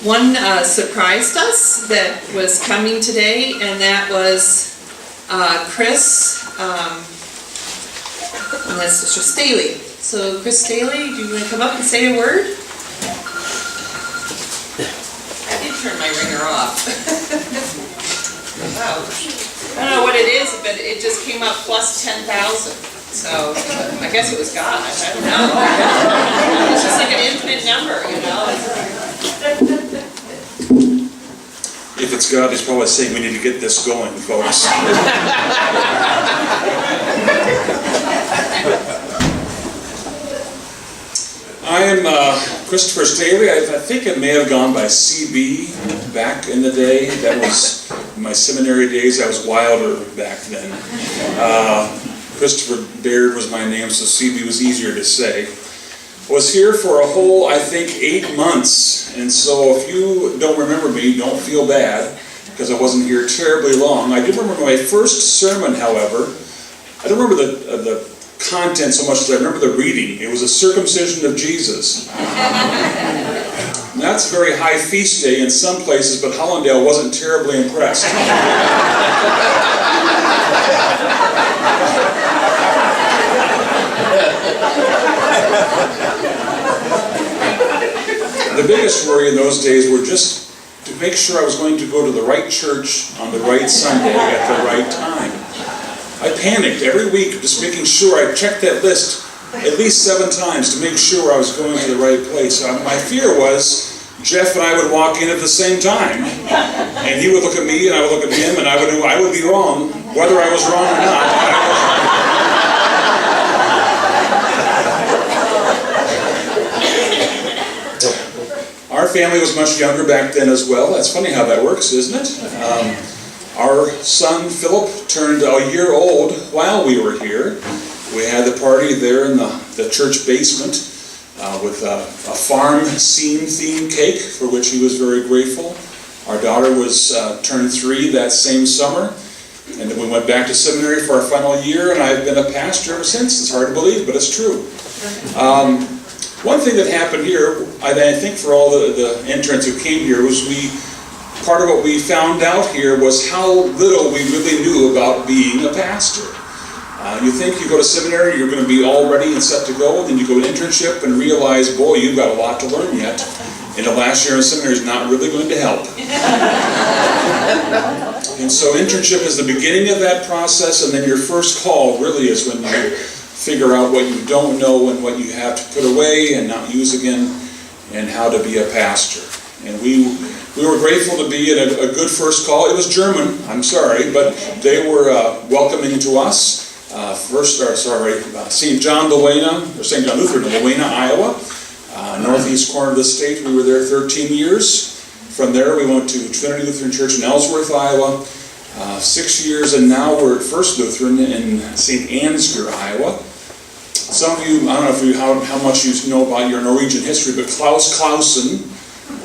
One surprised us that was coming today, and that was Chris, and that's Mr. Staley. So Chris Staley, do you want to come up and say a word? I did turn my ringer off. Wow. I don't know what it is, but it just came up plus 10,000. So I guess it was God. I don't know. It's just like an infinite number, you know. If it's God, he's probably saying we need to get this going, folks. I am Christopher Staley. I think it may have gone by CB back in the day. That was my seminary days. I was wilder back then. Christopher Baird was my name, so CB was easier to say. Was here for a whole, I think, 8 months, and so if you don't remember me, don't feel bad, because I wasn't here terribly long. I do remember my first sermon, however. I don't remember the content so much as I remember the reading. It was a circumcision of Jesus. And that's a very high feast day in some places, but Hollandale wasn't terribly impressed. The biggest worry in those days were just to make sure I was going to go to the right church on the right Sunday at the right time. I panicked every week just making sure I checked that list at least 7 times to make sure I was going to the right place. My fear was Jeff and I would walk in at the same time, and he would look at me and I would look at him, and I would be wrong, whether I was wrong or not. Our family was much younger back then as well. That's funny how that works, isn't it? Our son Philip turned a year old while we were here. We had the party there in the church basement with a farm scene-themed cake, for which he was very grateful. Our daughter was turned 3 that same summer, and then we went back to seminary for our final year, and I've been a pastor ever since. It's hard to believe, but it's true. One thing that happened here, I think for all the interns who came here, was part of what we found out here was how little we really knew about being a pastor. You think you go to seminary, you're going to be all ready and set to go, then you go to internship and realize, boy, you've got a lot to learn yet. And the last year in seminary is not really going to help. And so internship is the beginning of that process, and then your first call really is when you figure out what you don't know and what you have to put away and not use again, and how to be a pastor. And we were grateful to be in a good first call. It was German, I'm sorry, but they were welcoming to us. St. John Lutheran in Luena, Iowa, northeast corner of the state. We were there 13 years. From there we went to Trinity Lutheran Church in Ellsworth, Iowa, 6 years, and now we're at First Lutheran in St. Ansgar, Iowa. Some of you, I don't know how much you know about your Norwegian history, but Klaus Clausen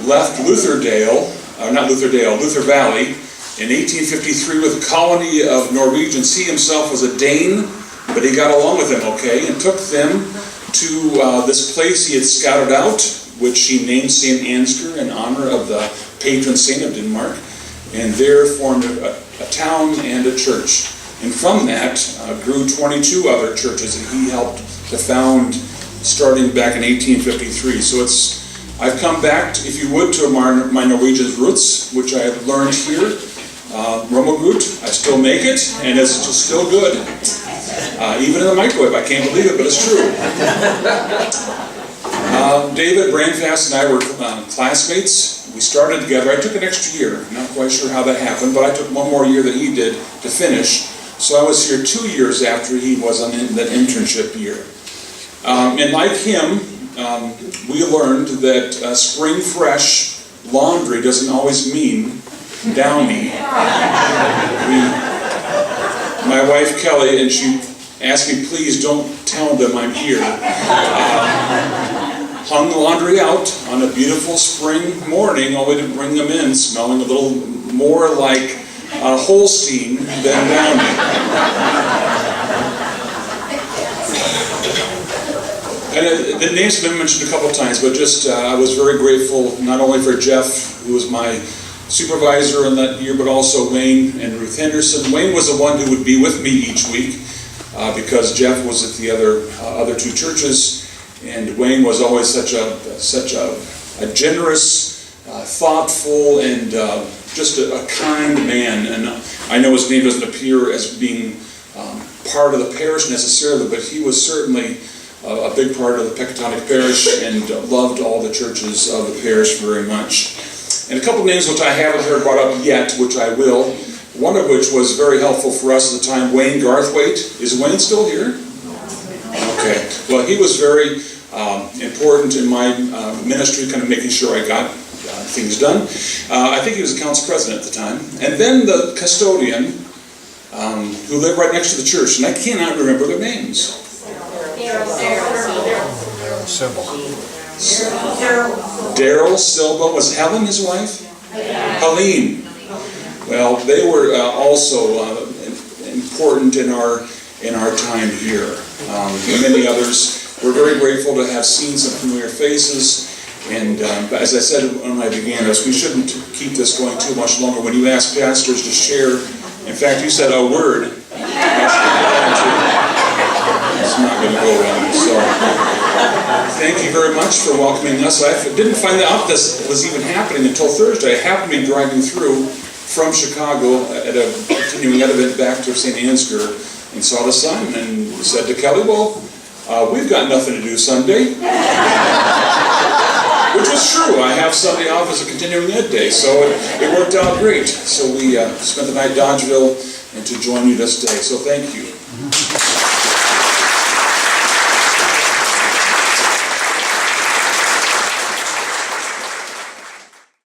left Luther Valley in 1853 with a colony of Norwegians. He himself was a Dane, but he got along with them okay, and took them to this place he had scouted out, which he named St. Ansgar in honor of the patron saint of Denmark, and there formed a town and a church. And from that grew 22 other churches that he helped to found starting back in 1853. So I've come back, if you would, to my Norwegian roots, which I have learned here. Romagut, I still make it, and it's just still good. Even in the microwave, I can't believe it, but it's true. David Brandfast and I were classmates. We started together. I took an extra year. I'm not quite sure how that happened, but I took one more year than he did to finish. So I was here 2 years after he was on that internship year. And like him, we learned that spring fresh laundry doesn't always mean downy. My wife Kelly, and she asked me, please don't tell them I'm here, hung the laundry out on a beautiful spring morning, only to bring them in smelling a little more like Holstein than downy. And the names have been mentioned a couple times, but just I was very grateful not only for Jeff, who was my supervisor in that year, but also Wayne and Ruth Henderson. Wayne was the one who would be with me each week because Jeff was at the other two churches, and Wayne was always such a generous, thoughtful, and just a kind man. And I know his name doesn't appear as being part of the parish necessarily, but he was certainly a big part of the Pecatonic parish and loved all the churches of the parish very much. And a couple names which I haven't heard brought up yet, which I will, one of which was very helpful for us at the time, Wayne Garthwaite. Is Wayne still here? Okay. Well, he was very important in my ministry, kind of making sure I got things done. I think he was the council president at the time. And then the custodian, who lived right next to the church, and I cannot remember their names. Daryl Silva. Was Helen his wife? Helene. Well, they were also important in our time here. And many others. We're very grateful to have seen some familiar faces. And as I said when I began this, we shouldn't keep this going too much longer. When you ask pastors to share, in fact, you said a word. It's not going to go well. So, thank you very much for welcoming us. I didn't find out this was even happening until Thursday. I happened to be driving through from Chicago at a continuing ed event back to St. Ansgar and saw the sign and said to Kelly, well, we've got nothing to do Sunday. Which was true. I have Sunday off as a continuing ed day, so it worked out great. So we spent the night at Dodgeville and to join you this day. So thank you.